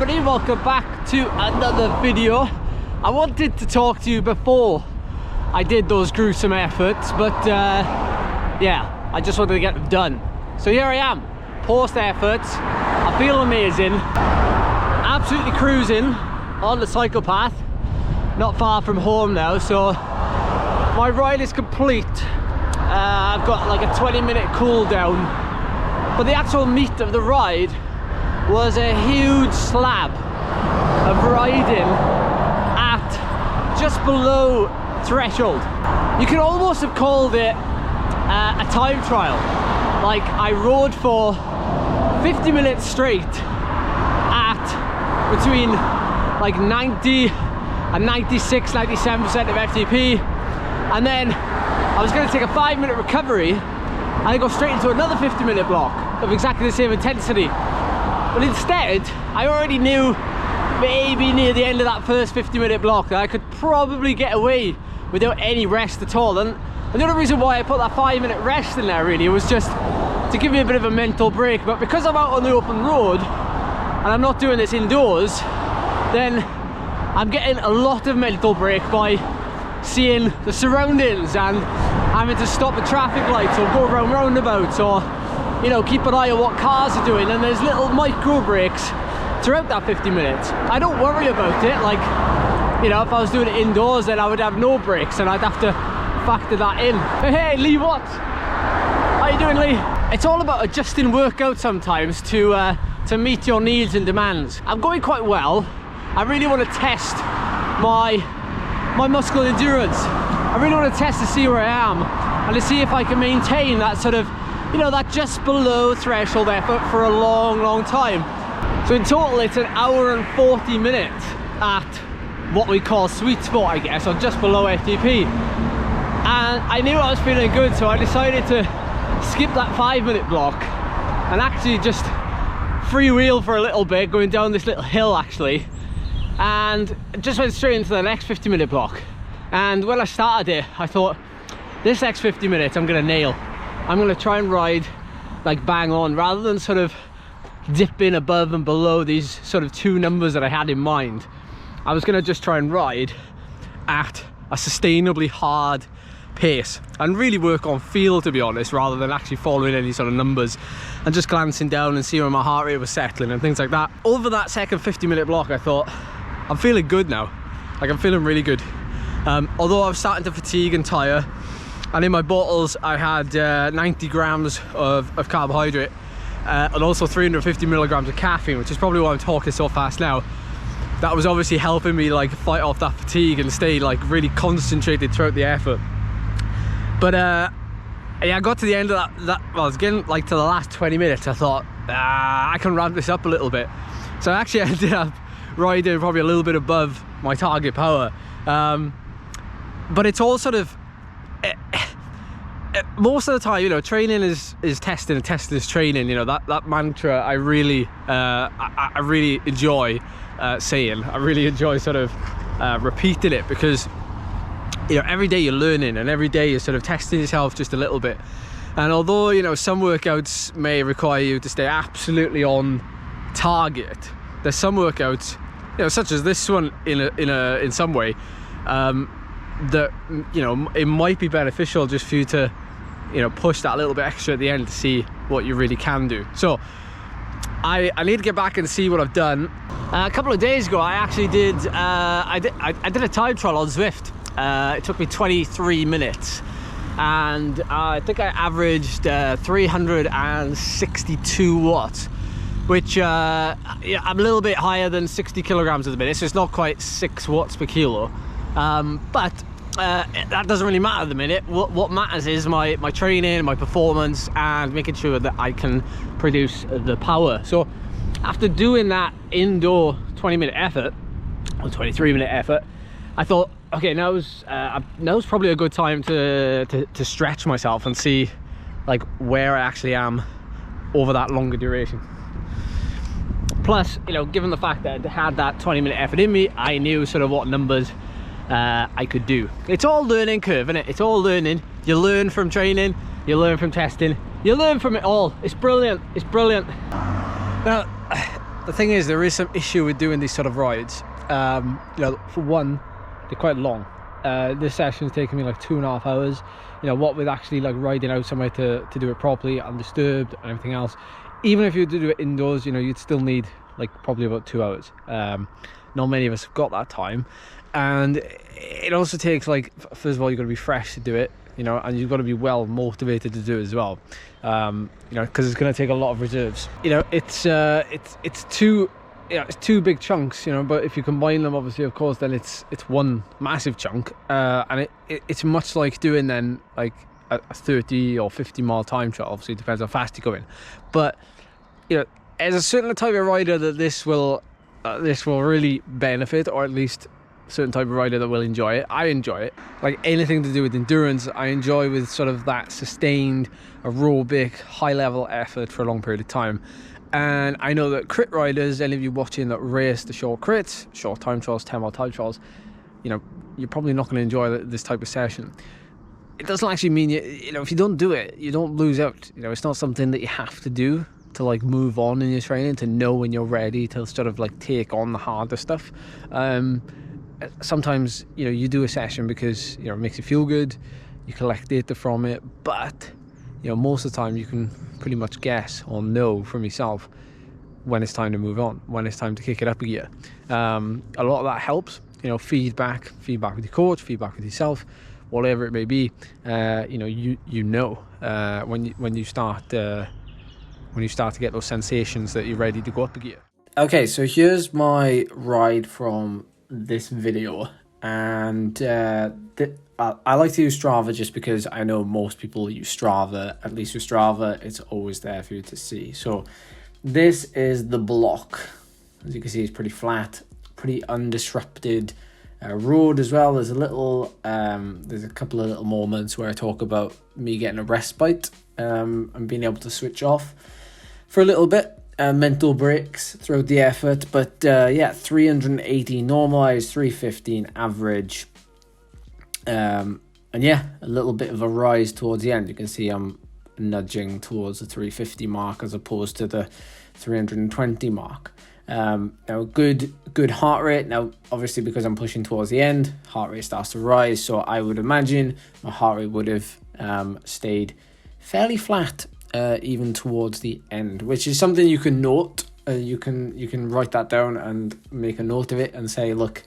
everybody, welcome back to another video. I wanted to talk to you before I did those gruesome efforts, but yeah, I just wanted to get them done. So here I am, post efforts. I feel amazing, absolutely cruising on the cycle path, not far from home now, so my ride is complete. I've got like a 20-minute cool down, but the actual meat of the ride was a huge slab of riding at just below threshold. You could almost have called it a time trial. Like, I rode for 50 minutes straight at between like 90 and 96, 97% of FTP, and then I was going to take a 5-minute recovery and then go straight into another 50-minute block of exactly the same intensity. But instead, I already knew maybe near the end of that first 50-minute block that I could probably get away without any rest at all. And the only reason why I put that 5-minute rest in there really was just to give me a bit of a mental break. But because I'm out on the open road and I'm not doing this indoors, then I'm getting a lot of mental break by seeing the surroundings and having to stop at traffic lights or go around roundabouts, or you know, keep an eye on what cars are doing. And there's little micro breaks throughout that 50 minutes. I don't worry about it. Like, you know, if I was doing it indoors, then I would have no breaks and I'd have to factor that in. Hey Lee, what? How you doing, Lee? It's all about adjusting workout sometimes to meet your needs and demands. I'm going quite well. I really want to test my muscle endurance. I really want to test to see where I am and to see if I can maintain that sort of, you know, that just below threshold effort for a long time. So in total it's an hour and 40 minutes at what we call sweet spot, I guess, or just below FTP. And I knew I was feeling good, so I decided to skip that 5-minute block and actually just freewheel for a little bit, going down this little hill actually, and just went straight into the next 50-minute block. And when I started it, I thought, this next 50 minutes I'm gonna nail. I'm gonna try and ride like bang on, rather than sort of dip in above and below these sort of two numbers that I had in mind. I was gonna just try and ride at a sustainably hard pace and really work on feel, to be honest, rather than actually following any sort of numbers and just glancing down and see where my heart rate was settling and things like that. Over that second 50-minute block, I thought, I'm feeling good now. Like, I'm feeling really good. Although I was starting to fatigue and tire, and in my bottles I had 90 grams of carbohydrate and also 350 milligrams of caffeine, which is probably why I'm talking so fast now. That was obviously helping me like fight off that fatigue and stay like really concentrated throughout the effort. But yeah, I got to the end of that well, I was getting like to the last 20 minutes. I thought, I can ramp this up a little bit. So I actually ended up riding probably a little bit above my target power. But it's all sort of, most of the time, you know, training is testing and testing is training. You know, that mantra I really enjoy saying. I really enjoy sort of repeating it, because you know, every day you're learning and every day you're sort of testing yourself just a little bit. And although, you know, some workouts may require you to stay absolutely on target, there's some workouts, you know, such as this one in some way, that, you know, it might be beneficial just for you to, you know, push that little bit extra at the end to see what you really can do. So I need to get back and see what I've done. A couple of days ago I actually did I did a time trial on Zwift. It took me 23 minutes and I think I averaged 362 watts, which yeah, I'm a little bit higher than 60 kilograms at the minute, so it's not quite 6 watts per kilo. But that doesn't really matter at the minute. What matters is my training, my performance, and making sure that I can produce the power. So after doing that indoor 20-minute effort, or 23-minute effort, I thought, okay, now's probably a good time to stretch myself and see like where I actually am over that longer duration. Plus, you know, given the fact that I had that 20-minute effort in me, I knew sort of what numbers I could do. It's all learning curve, isn't it? It's all learning. You learn from training, you learn from testing, you learn from it all. It's brilliant. It's brilliant. Now, The thing is, there is some issue with doing these sort of rides. You know, for one, they're quite long. This session's taken me like 2.5 hours. You know, what with actually like riding out somewhere to do it properly, undisturbed and everything else. Even if you do it indoors, you know, you'd still need like probably about 2 hours. Not many of us have got that time. And it also takes, like, first of all, you've got to be fresh to do it, you know, and you've got to be well motivated to do it as well. You know, because it's going to take a lot of reserves. You know, it's two, you know, it's 2 big chunks, you know, but if you combine them, obviously, of course, then it's one massive chunk. And it's much like doing then like a 30 or 50 mile time trial. Obviously, it depends how fast you're going. But, you know, as a certain type of rider that this will really benefit, or at least certain type of rider that will enjoy it. I enjoy it. Like anything to do with endurance, I enjoy with sort of that sustained aerobic high level effort for a long period of time. And I know that crit riders, any of you watching that race the short crits, short time trials, 10 mile time trials, you know, you're probably not going to enjoy this type of session. It doesn't actually mean you know, if you don't do it, you don't lose out. You know, it's not something that you have to do to like move on in your training, to know when you're ready to sort of like take on the harder stuff. Sometimes, you know, you do a session because, you know, it makes you feel good, you collect data from it, but, you know, most of the time you can pretty much guess or know from yourself when it's time to move on, when it's time to kick it up a gear. A lot of that helps, you know, feedback with your coach, feedback with yourself, whatever it may be. You know, when you start to get those sensations that you're ready to go up a gear. Okay, so here's my ride from this video, and I like to use Strava just because I know most people use Strava. At least with Strava, it's always there for you to see. So this is the block. As you can see, it's pretty flat, pretty undisrupted road as well. There's a couple of little moments where I talk about me getting a respite and being able to switch off for a little bit. Mental breaks throughout the effort, but yeah, 380 normalized, 315 average, and yeah, a little bit of a rise towards the end. You can see I'm nudging towards the 350 mark as opposed to the 320 mark. Now good heart rate. Now obviously, because I'm pushing towards the end, heart rate starts to rise, so I would imagine my heart rate would have stayed fairly flat even towards the end, which is something you can note. You can write that down and make a note of it and say, look,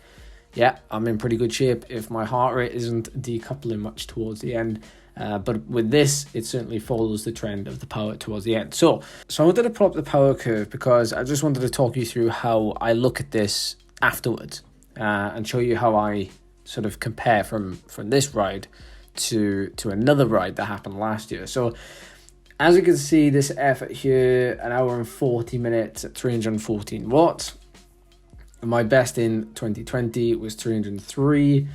yeah, I'm in pretty good shape if my heart rate isn't decoupling much towards the end. But with this, it certainly follows the trend of the power towards the end. So I wanted to pull up the power curve because I just wanted to talk you through how I look at this afterwards, and show you how I sort of compare from this ride to another ride that happened last year. So as you can see, this effort here, 1 hour and 40 minutes at 314 watts. My best in 2020 was 303.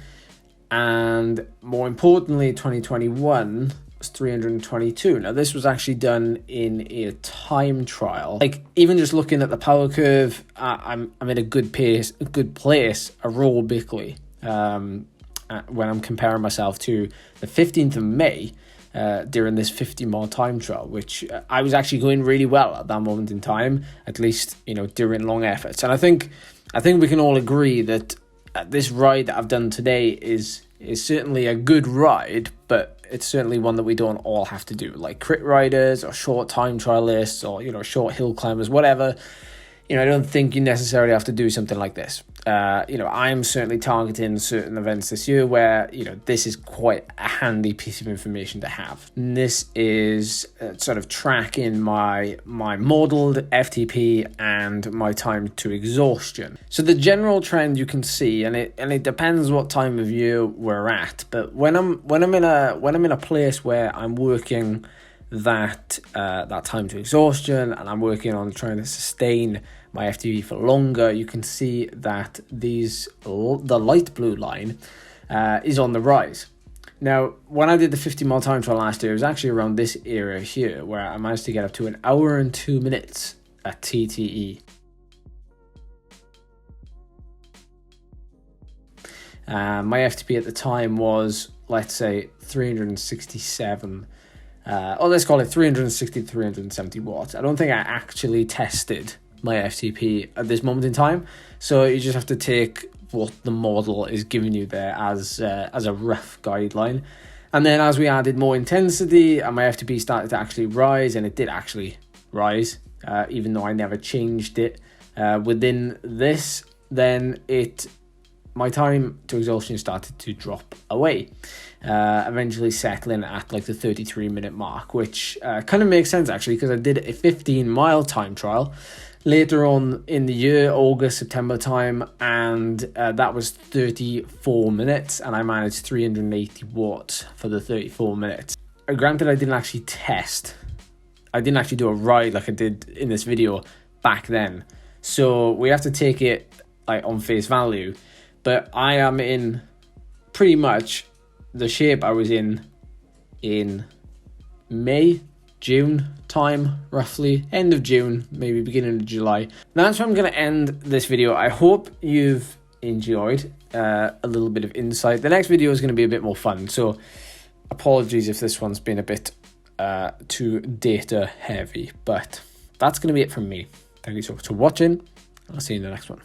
And more importantly, 2021 was 322. Now, this was actually done in a time trial. Like, even just looking at the power curve, I'm in a good place aerobically when I'm comparing myself to the 15th of May. During this 50 mile time trial, which I was actually going really well at that moment in time, at least, you know, during long efforts. And I think we can all agree that this ride that I've done today is certainly a good ride, but it's certainly one that we don't all have to do. Like crit riders or short time trialists or, you know, short hill climbers, whatever. You know, I don't think you necessarily have to do something like this. You know, I'm certainly targeting certain events this year where, you know, this is quite a handy piece of information to have. And this is sort of tracking my modeled FTP and my time to exhaustion. So the general trend you can see, and it depends what time of year we're at, but when I'm in a place where I'm working that time to exhaustion and I'm working on trying to sustain my FTP for longer, you can see that the light blue line is on the rise. Now, when I did the 50 mile time trial last year, it was actually around this area here where I managed to get up to 1 hour and 2 minutes at TTE. My FTP at the time was, let's say, 367. Let's call it 360 to 370 watts. I don't think I actually tested my FTP at this moment in time. So you just have to take what the model is giving you there as a rough guideline. And then as we added more intensity and my FTP started to actually rise, and it did actually rise, even though I never changed it within this, then my time to exhaustion started to drop away, eventually settling at like the 33-minute mark, which kind of makes sense actually, because I did a 15-mile time trial later on in the year, August, September time, and that was 34 minutes, and I managed 380 watts for the 34 minutes. Granted, I didn't actually test. I didn't actually do a ride like I did in this video back then. So we have to take it like on face value. But I am in pretty much the shape I was in May, June time, roughly. End of June, maybe beginning of July. Now that's where I'm going to end this video. I hope you've enjoyed a little bit of insight. The next video is going to be a bit more fun. So apologies if this one's been a bit too data heavy. But that's going to be it from me. Thank you so much for watching. I'll see you in the next one.